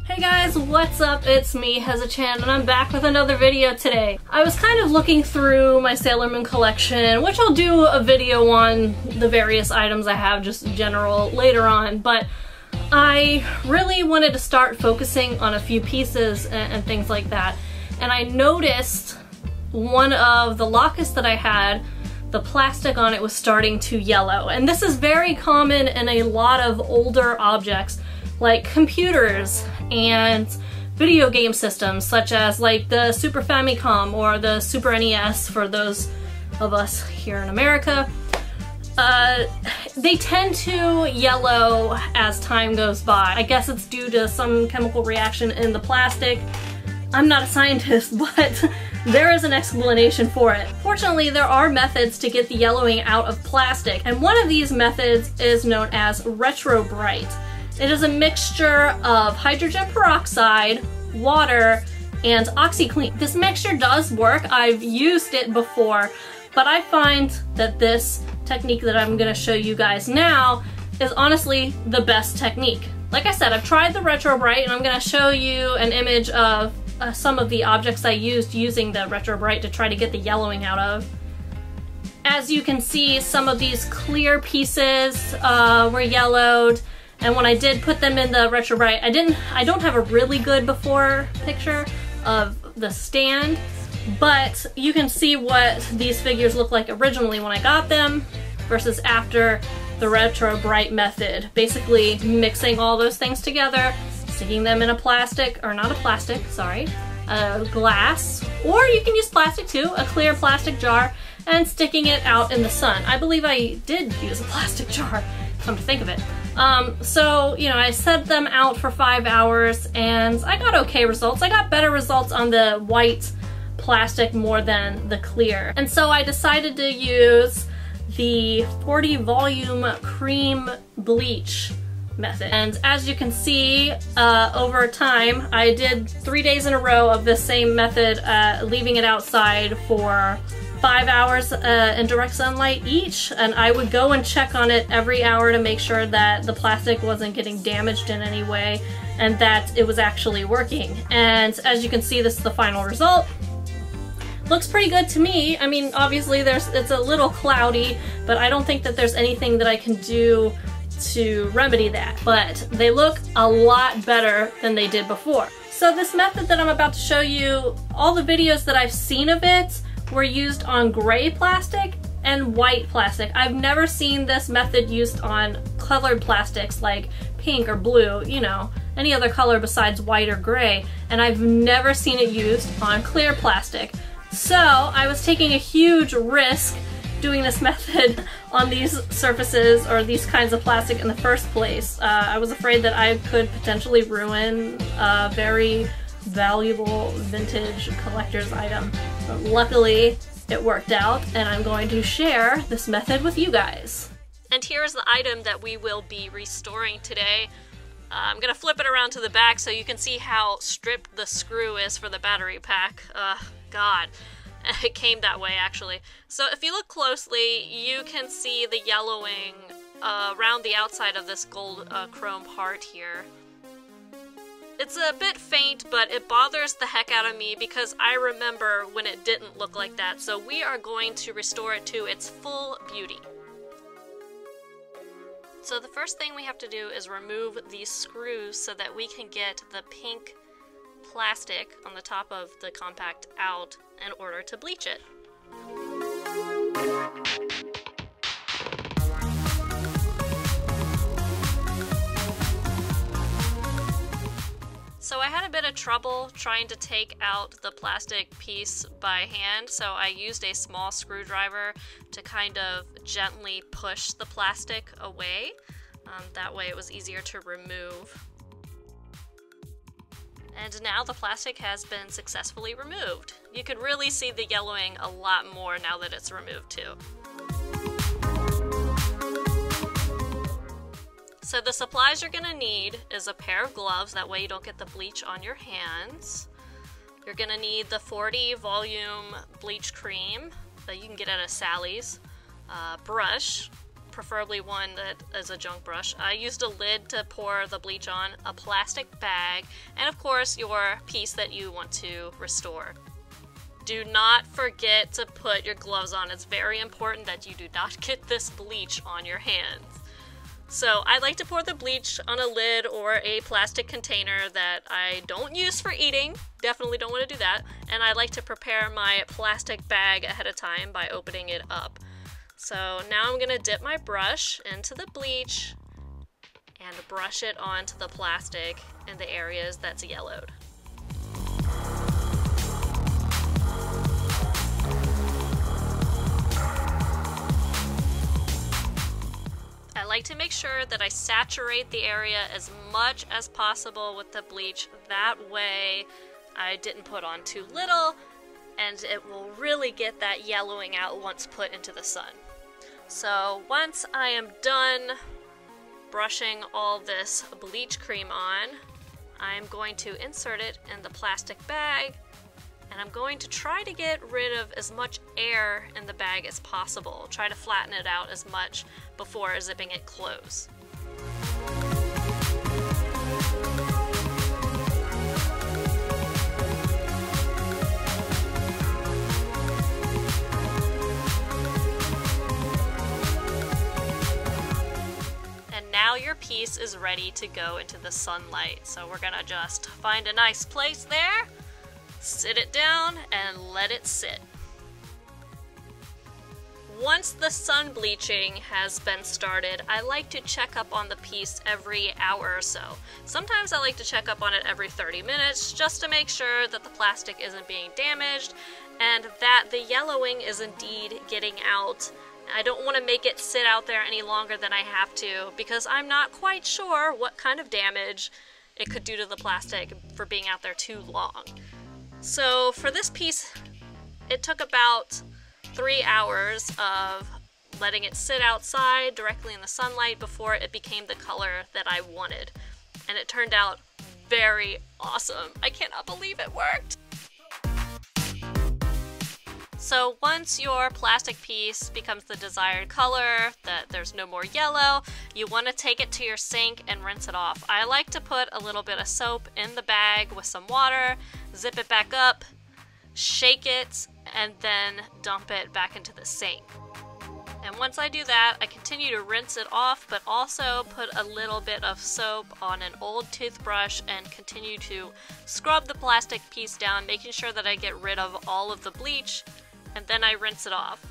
Hey guys, what's up? It's me, Heza-chan, and I'm back with another video today. I was kind of looking through my Sailor Moon collection, which I'll do a video on the various items I have, just in general, later on, but I really wanted to start focusing on a few pieces and things like that. And I noticed one of the lockets that I had, the plastic on it was starting to yellow. And this is very common in a lot of older objects, like computers and video game systems, such as like the Super Famicom or the Super NES for those of us here in America. They tend to yellow as time goes by. I guess it's due to some chemical reaction in the plastic. I'm not a scientist, but there is an explanation for it. Fortunately, there are methods to get the yellowing out of plastic, and one of these methods is known as Retro-Brite. It is a mixture of hydrogen peroxide, water, and OxiClean. This mixture does work. I've used it before, but I find that this technique that I'm going to show you guys now is honestly the best technique. Like I said, I've tried the Retro-Brite, and I'm going to show you an image of some of the objects I used using the Retro-Brite to try to get the yellowing out of. As you can see, some of these clear pieces were yellowed. And when I did put them in the Retro-Brite, I don't have a really good before picture of the stand, but you can see what these figures look like originally when I got them versus after the Retro-Brite method. Basically mixing all those things together, sticking them in a plastic, or not a plastic, sorry, a glass, or you can use plastic too, a clear plastic jar, and sticking it out in the sun. I believe I did use a plastic jar, come to think of it. So, you know, I set them out for 5 hours and I got okay results. I got better results on the white plastic more than the clear. And so I decided to use the 40 volume cream bleach method. And as you can see, over time, I did 3 days in a row of this same method, leaving it outside for 5 hours in direct sunlight each, and I would go and check on it every hour to make sure that the plastic wasn't getting damaged in any way and that it was actually working. And as you can see, this is the final result. Looks pretty good to me. I mean, obviously it's a little cloudy, but I don't think that there's anything that I can do to remedy that. But they look a lot better than they did before. So this method that I'm about to show you, all the videos that I've seen of it were used on gray plastic and white plastic. I've never seen this method used on colored plastics like pink or blue, you know, any other color besides white or gray, and I've never seen it used on clear plastic. So I was taking a huge risk doing this method on these surfaces or these kinds of plastic in the first place. I was afraid that I could potentially ruin a very valuable vintage collector's item. But luckily, it worked out, and I'm going to share this method with you guys. And here's the item that we will be restoring today. I'm gonna flip it around to the back so you can see how stripped the screw is for the battery pack. God. It came that way, actually. So if you look closely, you can see the yellowing around the outside of this gold chrome part here. It's a bit faint, but it bothers the heck out of me because I remember when it didn't look like that. So we are going to restore it to its full beauty. So the first thing we have to do is remove these screws so that we can get the pink plastic on the top of the compact out in order to bleach it. So I had a bit of trouble trying to take out the plastic piece by hand, so I used a small screwdriver to kind of gently push the plastic away. That way it was easier to remove. And now the plastic has been successfully removed. You could really see the yellowing a lot more now that it's removed too. So the supplies you're gonna need is a pair of gloves, that way you don't get the bleach on your hands. You're gonna need the 40 volume bleach cream that you can get at a Sally's, brush, preferably one that is a junk brush. I used a lid to pour the bleach on, a plastic bag, and of course your piece that you want to restore. Do not forget to put your gloves on. It's very important that you do not get this bleach on your hands. So I like to pour the bleach on a lid or a plastic container that I don't use for eating. Definitely don't want to do that. And I like to prepare my plastic bag ahead of time by opening it up. So now I'm gonna dip my brush into the bleach and brush it onto the plastic in the areas that's yellowed. I like to make sure that I saturate the area as much as possible with the bleach. That way I didn't put on too little and it will really get that yellowing out once put into the sun. So once I am done brushing all this bleach cream on, I'm going to insert it in the plastic bag, and I'm going to try to get rid of as much air in the bag as possible. Try to flatten it out as much before zipping it closed. And now your piece is ready to go into the sunlight. So we're gonna just find a nice place there, sit it down, and let it sit. Once the sun bleaching has been started, I like to check up on the piece every hour or so. Sometimes I like to check up on it every 30 minutes just to make sure that the plastic isn't being damaged and that the yellowing is indeed getting out. I don't want to make it sit out there any longer than I have to because I'm not quite sure what kind of damage it could do to the plastic for being out there too long. So for this piece, it took about 3 hours of letting it sit outside directly in the sunlight before it became the color that I wanted. And it turned out very awesome. I cannot believe it worked. So once your plastic piece becomes the desired color, that there's no more yellow, you want to take it to your sink and rinse it off. I like to put a little bit of soap in the bag with some water, zip it back up, shake it, and then dump it back into the sink. And once I do that, I continue to rinse it off, but also put a little bit of soap on an old toothbrush and continue to scrub the plastic piece down, making sure that I get rid of all of the bleach, and then I rinse it off.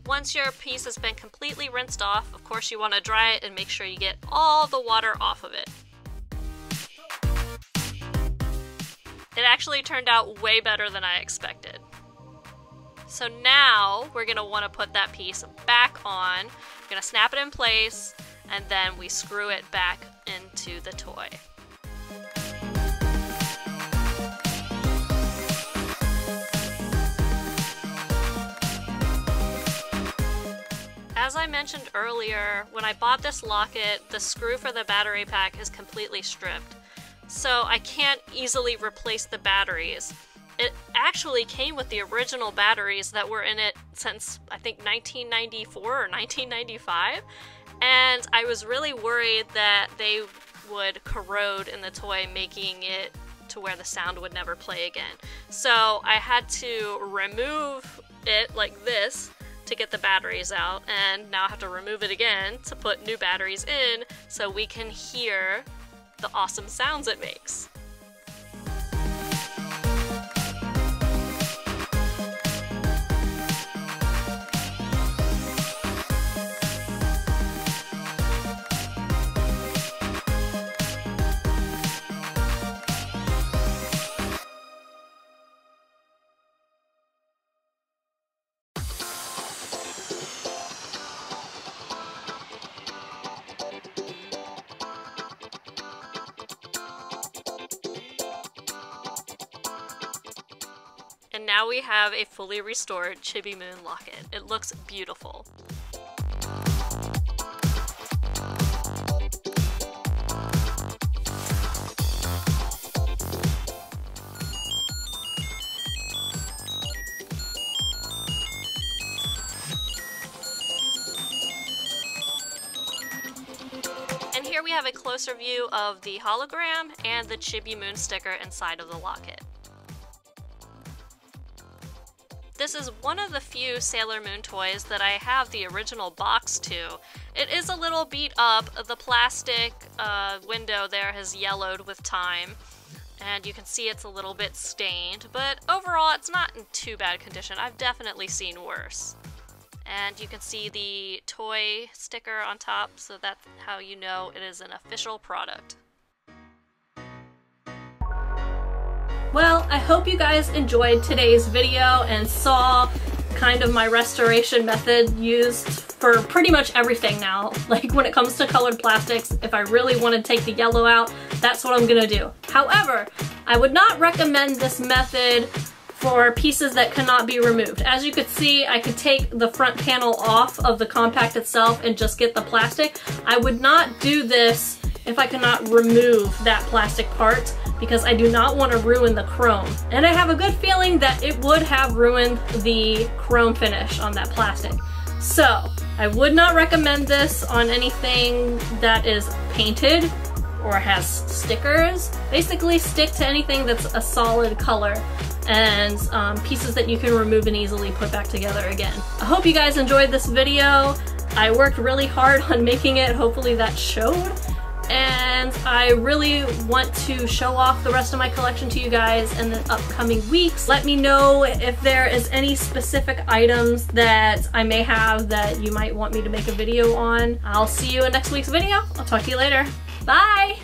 Once your piece has been completely rinsed off, of course you want to dry it and make sure you get all the water off of it. It actually turned out way better than I expected. So now we're going to want to put that piece back on. We're going to snap it in place and then we screw it back into the toy. As I mentioned earlier, when I bought this locket, the screw for the battery pack is completely stripped. So I can't easily replace the batteries. It actually came with the original batteries that were in it since, I think, 1994 or 1995. And I was really worried that they would corrode in the toy, making it to where the sound would never play again. So I had to remove it like this to get the batteries out, and now I have to remove it again to put new batteries in so we can hear the awesome sounds it makes. now we have a fully restored Chibi Moon locket. It looks beautiful. And here we have a closer view of the hologram and the Chibi Moon sticker inside of the locket. This is one of the few Sailor Moon toys that I have the original box to. It is a little beat up. The plastic window there has yellowed with time, and you can see it's a little bit stained, but overall it's not in too bad condition. I've definitely seen worse. And you can see the toy sticker on top, so that's how you know it is an official product. Well, I hope you guys enjoyed today's video and saw kind of my restoration method used for pretty much everything now. Like when it comes to colored plastics, if I really want to take the yellow out, that's what I'm gonna do. However, I would not recommend this method for pieces that cannot be removed. As you could see, I could take the front panel off of the compact itself and just get the plastic. I would not do this if I cannot remove that plastic part, because I do not want to ruin the chrome. And I have a good feeling that it would have ruined the chrome finish on that plastic. So I would not recommend this on anything that is painted or has stickers. Basically stick to anything that's a solid color and pieces that you can remove and easily put back together again. I hope you guys enjoyed this video. I worked really hard on making it. Hopefully that showed. And I really want to show off the rest of my collection to you guys in the upcoming weeks. Let me know if there is any specific items that I may have that you might want me to make a video on. I'll see you in next week's video. I'll talk to you later. Bye!